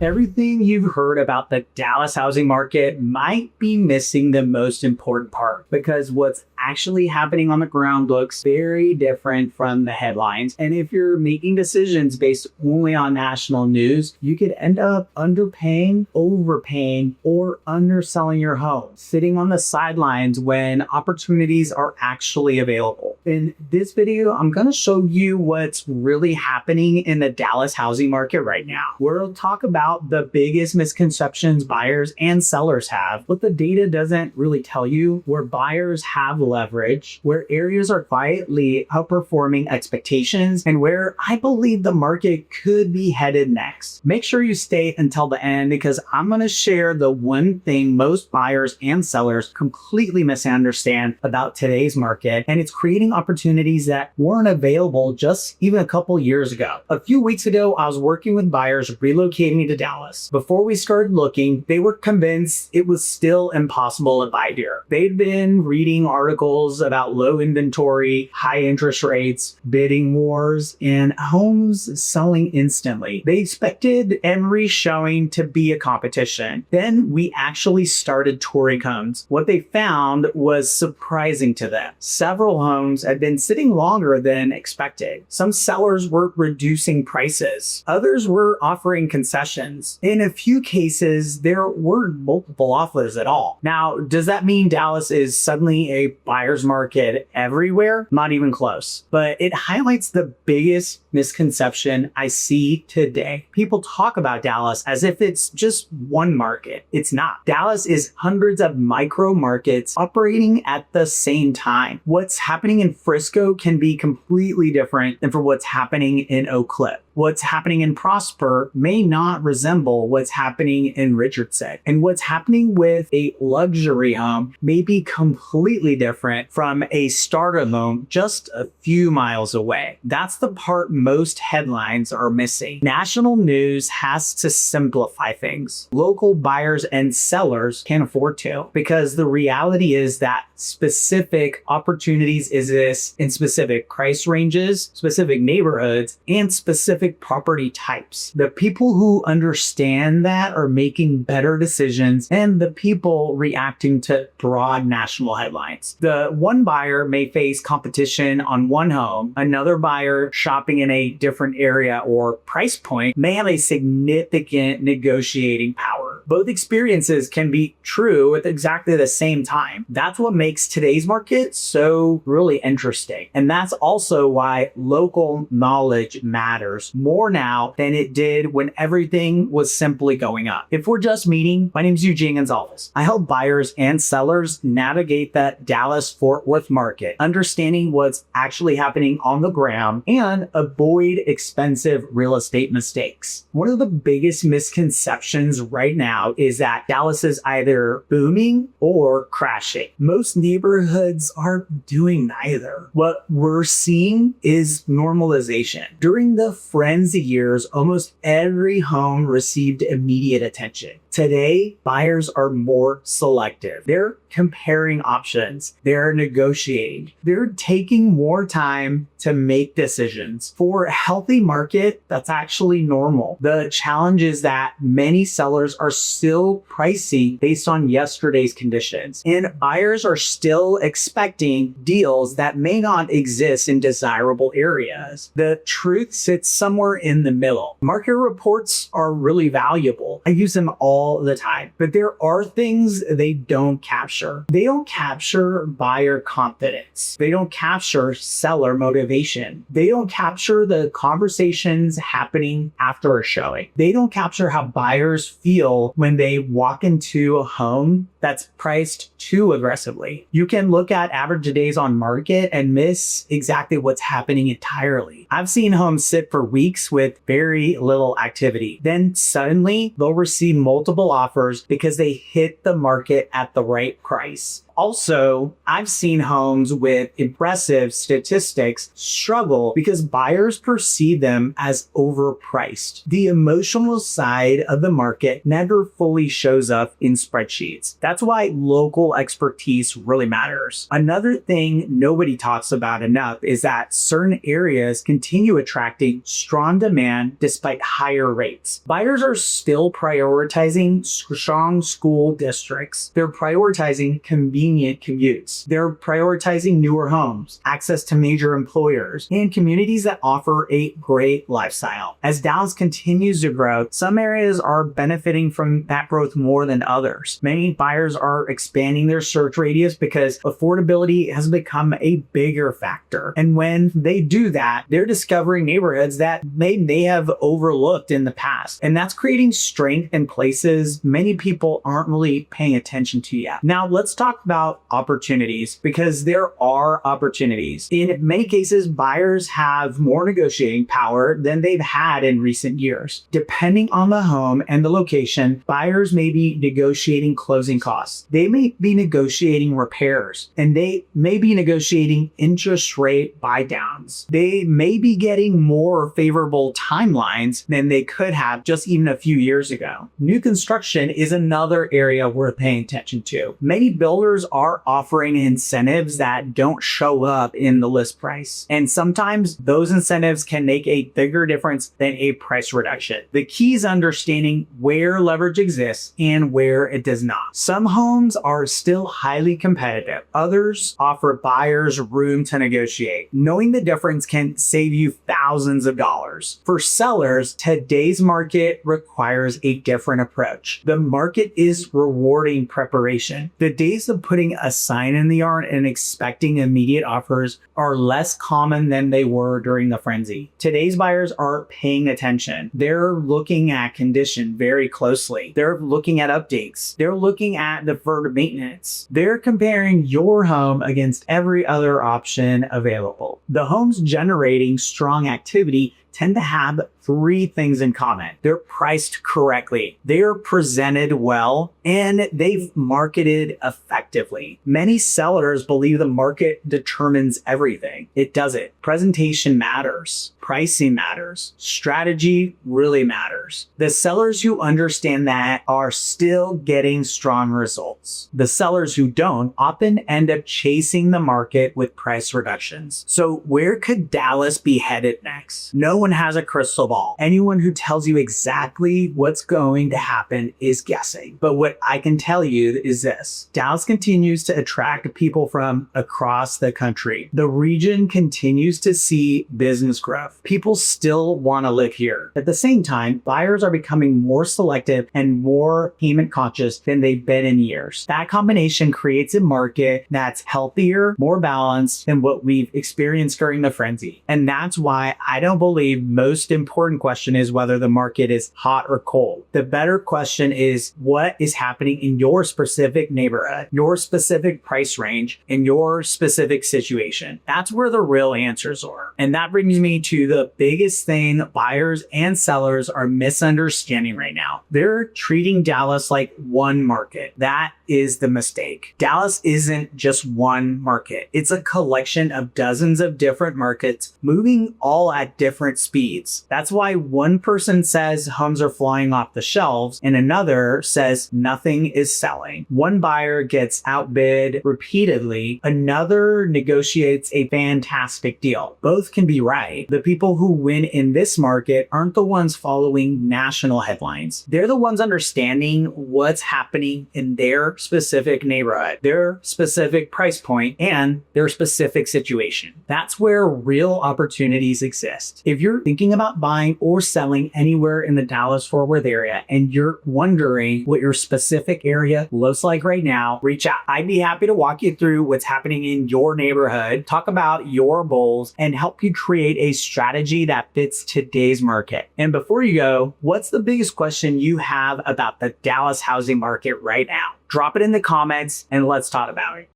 Everything you've heard about the Dallas housing market might be missing the most important part because what's actually happening on the ground looks very different from the headlines. And if you're making decisions based only on national news, you could end up underpaying, overpaying, or underselling your home, sitting on the sidelines when opportunities are actually available. In this video, I'm going to show you what's really happening in the Dallas housing market right now. We'll talk about the biggest misconceptions buyers and sellers have, what the data doesn't really tell you, where buyers have leverage, where areas are quietly outperforming expectations, and where I believe the market could be headed next. Make sure you stay until the end because I'm going to share the one thing most buyers and sellers completely misunderstand about today's market, and it's creating opportunities that weren't available just even a couple years ago. A few weeks ago, I was working with buyers relocating to Dallas. Before we started looking, they were convinced it was still impossible to buy here. They'd been reading articles about low inventory, high interest rates, bidding wars, and homes selling instantly. They expected every showing to be a competition. Then we actually started touring homes. What they found was surprising to them. Several homes had been sitting longer than expected. Some sellers were reducing prices. Others were offering concessions. In a few cases, there weren't multiple offers at all. Now, does that mean Dallas is suddenly a buyer's market everywhere? Not even close. But it highlights the biggest misconception I see today. People talk about Dallas as if it's just one market. It's not. Dallas is hundreds of micro markets operating at the same time. What's happening in Frisco can be completely different than for what's happening in Oak Cliff. What's happening in Prosper may not resemble what's happening in Richardson. And what's happening with a luxury home may be completely different from a starter home just a few miles away. That's the part most headlines are missing. National news has to simplify things. Local buyers and sellers can't afford to, because the reality is that specific opportunities exist in specific price ranges, specific neighborhoods, and specific property types. The people who understand that are making better decisions and the people reacting to broad national headlines. The one buyer may face competition on one home. Another buyer shopping in a different area or price point may have a significant negotiating power. Both experiences can be true at exactly the same time. That's what makes today's market so really interesting. And that's also why local knowledge matters more now than it did when everything was simply going up. If we're just meeting, my name is Eugene Gonzalez. I help buyers and sellers navigate that Dallas-Fort Worth market, understanding what's actually happening on the ground and avoid expensive real estate mistakes. One of the biggest misconceptions right now is that Dallas is either booming or crashing. Most neighborhoods aren't doing neither. What we're seeing is normalization. During the frenzy years, almost every home received immediate attention. Today, buyers are more selective. They're comparing options. They're negotiating. They're taking more time to make decisions. For a healthy market, that's actually normal. The challenge is that many sellers are still pricing based on yesterday's conditions, and buyers are still expecting deals that may not exist in desirable areas. The truth sits somewhere in the middle. Market reports are really valuable. I use them all the time, but there are things they don't capture. They don't capture buyer confidence. They don't capture seller motivation. They don't capture the conversations happening after a showing. They don't capture how buyers feel when they walk into a home that's priced too aggressively. You can look at average days on market and miss exactly what's happening entirely. I've seen homes sit for weeks with very little activity. Then suddenly they'll receive multiple offers because they hit the market at the right price. Also, I've seen homes with impressive statistics struggle because buyers perceive them as overpriced. The emotional side of the market never fully shows up in spreadsheets. That's why local expertise really matters. Another thing nobody talks about enough is that certain areas continue attracting strong demand despite higher rates. Buyers are still prioritizing strong school districts. They're prioritizing convenient commutes. They're prioritizing newer homes, access to major employers, and communities that offer a great lifestyle. As Dallas continues to grow, some areas are benefiting from that growth more than others. Many buyers are expanding their search radius because affordability has become a bigger factor. And when they do that, they're discovering neighborhoods that they may have overlooked in the past. And that's creating strength in places many people aren't really paying attention to yet. Now, let's talk about opportunities, because there are opportunities. In many cases, buyers have more negotiating power than they've had in recent years. Depending on the home and the location, buyers may be negotiating closing costs. They may be negotiating repairs, and they may be negotiating interest rate buy downs. They may be getting more favorable timelines than they could have just even a few years ago. New construction is another area worth paying attention to. Many builders are offering incentives that don't show up in the list price. And sometimes those incentives can make a bigger difference than a price reduction. The key is understanding where leverage exists and where it does not. Some homes are still highly competitive. Others offer buyers room to negotiate. Knowing the difference can save you thousands of dollars. For sellers, today's market requires a different approach. The market is rewarding preparation. The days of putting a sign in the yard and expecting immediate offers are less common than they were during the frenzy. Today's buyers are paying attention. They're looking at condition very closely. They're looking at updates. They're looking at deferred maintenance. They're comparing your home against every other option available. The homes generating strong activity tend to have three things in common. They're priced correctly, they're presented well, and they've marketed effectively. Many sellers believe the market determines everything. It doesn't. Presentation matters. Pricing matters. Strategy really matters. The sellers who understand that are still getting strong results. The sellers who don't often end up chasing the market with price reductions. So where could Dallas be headed next? No one has a crystal ball. Anyone who tells you exactly what's going to happen is guessing. But what I can tell you is this: Dallas continues to attract people from across the country. The region continues to see business growth. People still want to live here. At the same time, buyers are becoming more selective and more payment conscious than they've been in years. That combination creates a market that's healthier, more balanced than what we've experienced during the frenzy. And that's why I don't believe most important question is whether the market is hot or cold. The better question is what is happening in your specific neighborhood, your specific price range, and your specific situation. That's where the real answers are. And that brings me to the biggest thing buyers and sellers are misunderstanding right now. They're treating Dallas like one market. That is the mistake. Dallas isn't just one market. It's a collection of dozens of different markets moving all at different speeds. That's why one person says homes are flying off the shelves and another says nothing is selling. One buyer gets outbid repeatedly, another negotiates a fantastic deal. Both can be right. The people who win in this market aren't the ones following national headlines. They're the ones understanding what's happening in their specific neighborhood, their specific price point, and their specific situation. That's where real opportunities exist. If you're thinking about buying or selling anywhere in the Dallas-Fort Worth area and you're wondering what your specific area looks like right now, reach out. I'd be happy to walk you through what's happening in your neighborhood, talk about your goals, and help you create a strategy that fits today's market. And before you go, what's the biggest question you have about the Dallas housing market right now? Drop it in the comments and let's talk about it.